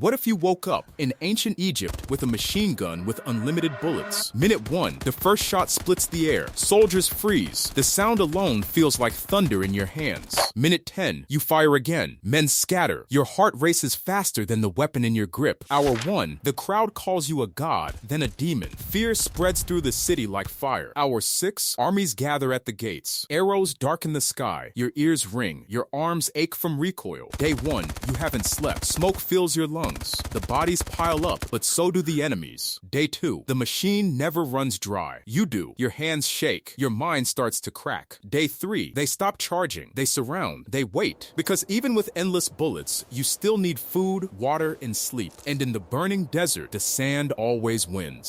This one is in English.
What if you woke up in ancient Egypt with a machine gun with unlimited bullets? Minute 1, the first shot splits the air. Soldiers freeze. The sound alone feels like thunder in your hands. Minute 10, you fire again. Men scatter. Your heart races faster than the weapon in your grip. Hour 1, the crowd calls you a god, then a demon. Fear spreads through the city like fire. Hour 6, armies gather at the gates. Arrows darken the sky. Your ears ring. Your arms ache from recoil. Day 1, you haven't slept. Smoke fills your lungs. The bodies pile up, but so do the enemies. Day 2, the machine never runs dry. You do. Your hands shake. Your mind starts to crack. Day 3, they stop charging. They surround. They wait. Because even with endless bullets, you still need food, water, and sleep. And in the burning desert, the sand always wins.